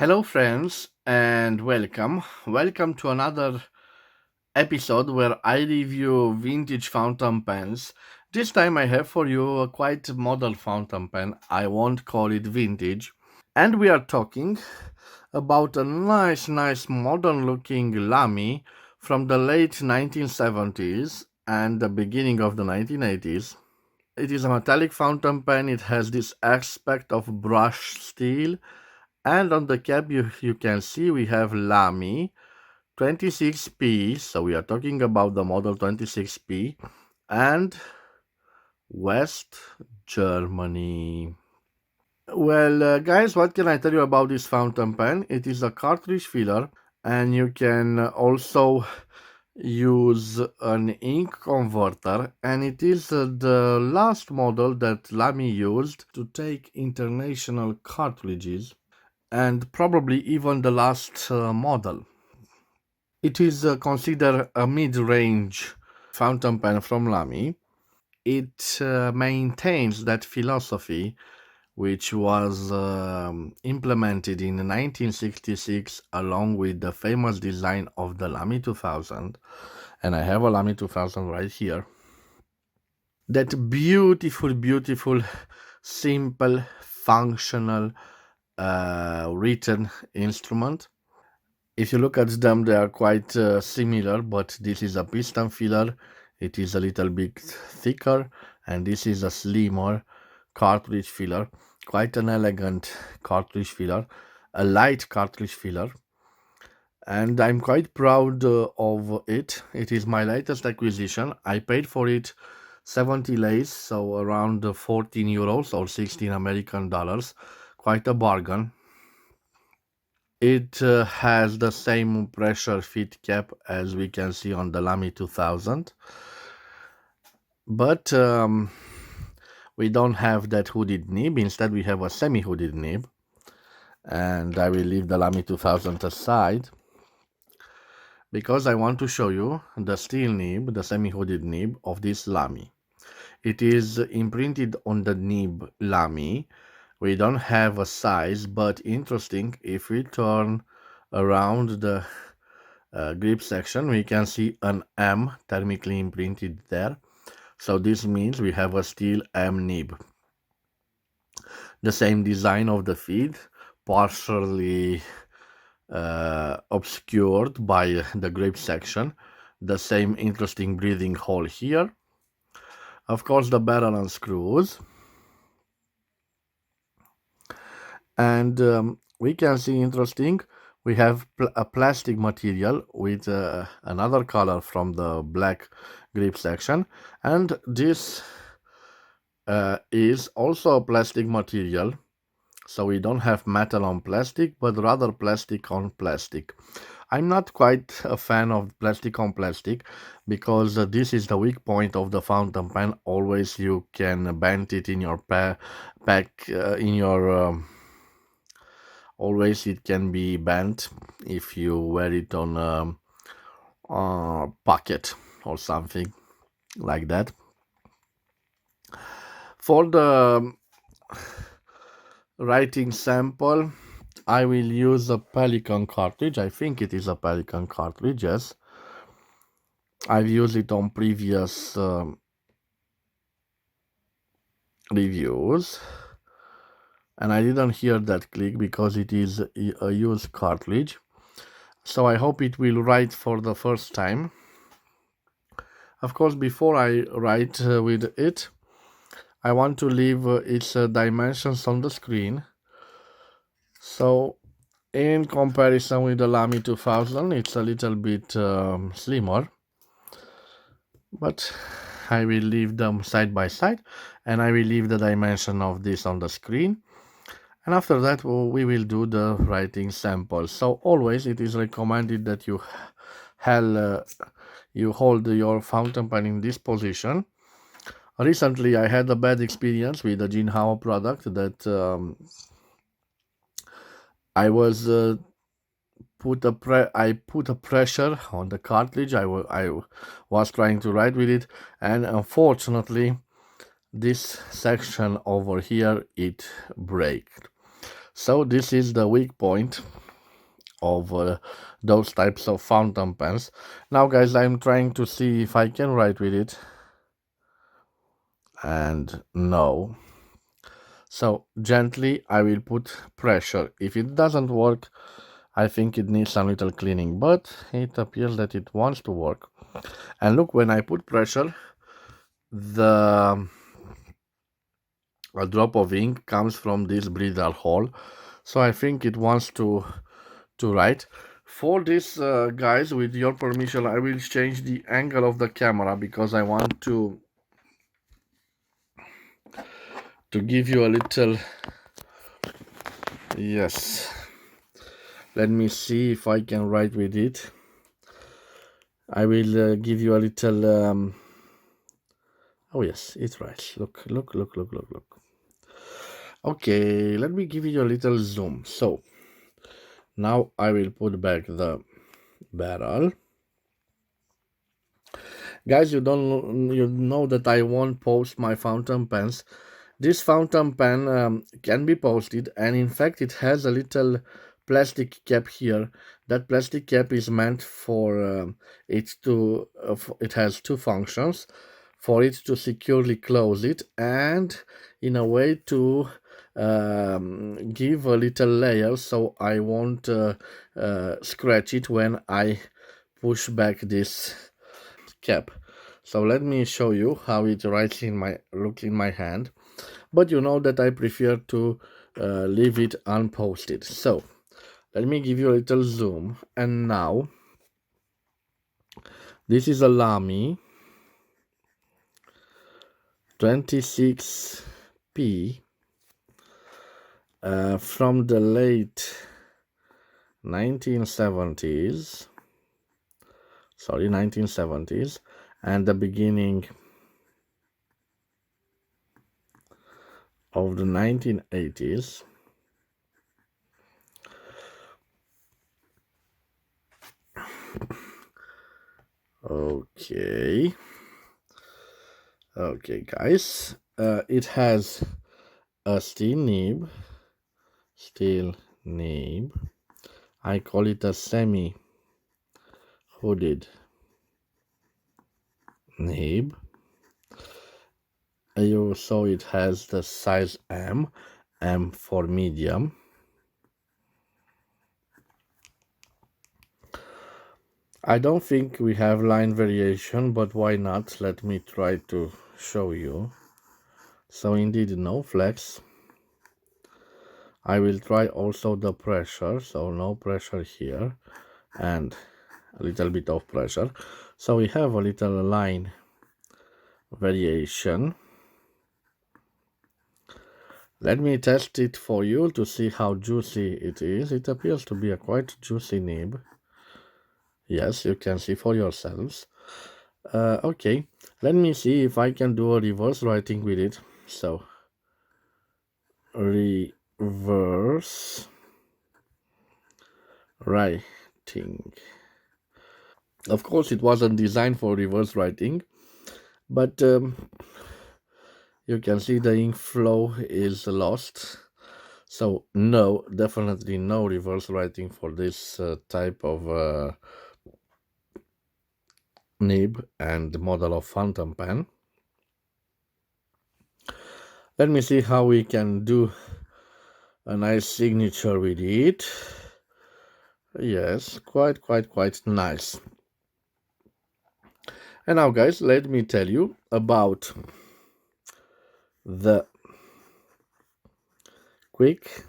Hello, friends, and welcome. Welcome to another episode where I review vintage fountain pens. This time I have for you a quite model fountain pen. I won't call it vintage. And we are talking about a nice modern looking LAMY from the late 1970s and the beginning of the 1980s. It is a metallic fountain pen. It has this aspect of brushed steel. And on the cap, you can see we have LAMY 26P. So we are talking about the model 26P and West Germany. Well, guys, what can I tell you about this fountain pen? It is a cartridge filler, and you can also use an ink converter, and it is the last model that LAMY used to take international cartridges, and probably even the last model. It is considered a mid-range fountain pen from LAMY. It maintains that philosophy which was implemented in 1966 along with the famous design of the LAMY 2000. And I have a LAMY 2000 right here. That beautiful, simple, functional written instrument. If you look at them, they are quite similar, but this is a piston filler. It is a little bit thicker, and this is a slimmer cartridge filler. Quite an elegant cartridge filler, a light cartridge filler, and I'm quite proud of it. It is my latest acquisition. I paid for it 70 lays, so around 14 euros or 16 American dollars. Quite a bargain. It has the same pressure fit cap as we can see on the LAMY 2000, but we don't have that hooded nib. Instead, we have a semi-hooded nib, and I will leave the LAMY 2000 aside because I want to show you the steel nib, the semi-hooded nib of this LAMY. It is imprinted on the nib LAMY. We don't have a size, but interesting, if we turn around the grip section, we can see an M thermically imprinted there. So this means we have a steel M nib. The same design of the feed, partially obscured by the grip section. The same interesting breathing hole here. Of course, the barrel and screws. And we can see interesting, we have a plastic material with another color from the black grip section, and this is also a plastic material. So we don't have metal on plastic, but rather plastic on plastic. I'm not quite a fan of plastic on plastic because this is the weak point of the fountain pen. Always you can bend it in your always it can be bent if you wear it on a pocket or something like that. For the writing sample, I will use a Pelican cartridge. I think it is a Pelican cartridge, yes. I've used it on previous reviews, and I didn't hear that click because it is a used cartridge. So I hope it will write for the first time. Of course, before I write with it, I want to leave its dimensions on the screen. So in comparison with the LAMY 2000, it's a little bit slimmer, but I will leave them side by side, and I will leave the dimension of this on the screen. And after that, we will do the writing sample. So always it is recommended that you hold your fountain pen in this position. Recently, I had a bad experience with a Jinhao product that I put a pressure on the cartridge. I was trying to write with it, and unfortunately, this section over here it broke. So this is the weak point of those types of fountain pens. Now guys, I'm trying to see if I can write with it, and no. So gently I will put pressure. If it doesn't work, I think it needs some little cleaning, but it appears that it wants to work. And look, when I put pressure, the a drop of ink comes from this breather hole. So I think it wants to write. For this, guys, with your permission, I will change the angle of the camera because I want to give you a little. Yes, let me see if I can write with it. I will give you a little. Oh yes, it writes. Look, look, look, look, look, look. Okay, let me give you a little zoom. So now I will put back the barrel. Guys, you know that I won't post my fountain pens. This fountain pen can be posted, and in fact it has a little plastic cap here. That plastic cap is meant for it has two functions: for it to securely close it, and in a way to give a little layer so I won't scratch it when I push back this cap. So let me show you how it writes in my hand, but you know that I prefer to leave it unposted. So let me give you a little zoom, and now this is a LAMY 26P from the late 1970s, 1970s, and the beginning of the 1980s. Okay, guys, it has a steel nib. I call it a semi hooded nib. You saw it has the size M for medium. I don't think we have line variation, but why not? Let me try to show you. So indeed, no flex. I will try also the pressure, so no pressure here, and a little bit of pressure. So we have a little line variation. Let me test it for you to see how juicy it is. It appears to be a quite juicy nib. Yes, you can see for yourselves. Okay, let me see if I can do a reverse writing with it. So, reverse writing. Of course, it wasn't designed for reverse writing, but you can see the ink flow is lost. So no, definitely no reverse writing for this type of nib and model of fountain pen. Let me see how we can do a nice signature with it. Yes, quite nice. And now guys, let me tell you about the quick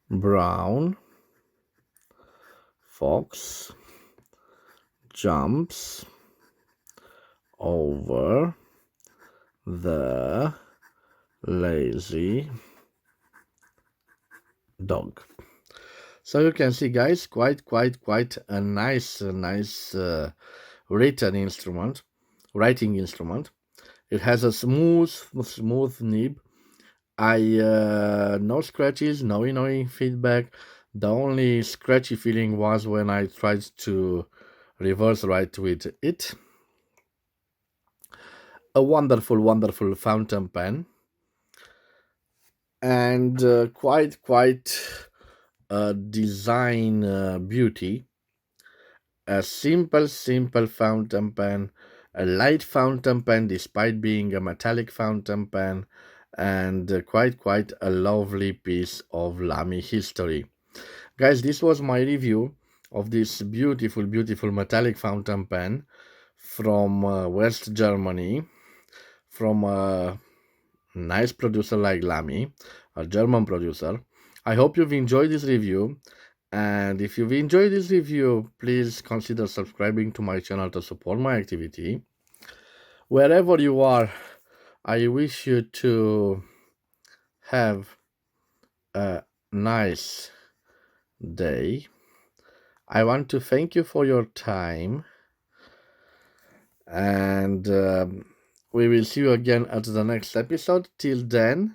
brown fox jumps over the lazy dog. So you can see, guys, quite a nice writing instrument. It has a smooth nib. No scratches, no annoying feedback. The only scratchy feeling was when I tried to reverse write with it. A wonderful fountain pen. and quite design beauty. A simple fountain pen, a light fountain pen despite being a metallic fountain pen, and quite a lovely piece of Lamy history. Guys, this was my review of this beautiful metallic fountain pen from West Germany, from a nice producer like Lamy, a German producer. I hope you've enjoyed this review. And if you've enjoyed this review, please consider subscribing to my channel to support my activity. Wherever you are, I wish you to have a nice day. I want to thank you for your time, and we will see you again at the next episode. Till then,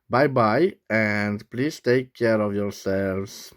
bye bye, and please take care of yourselves.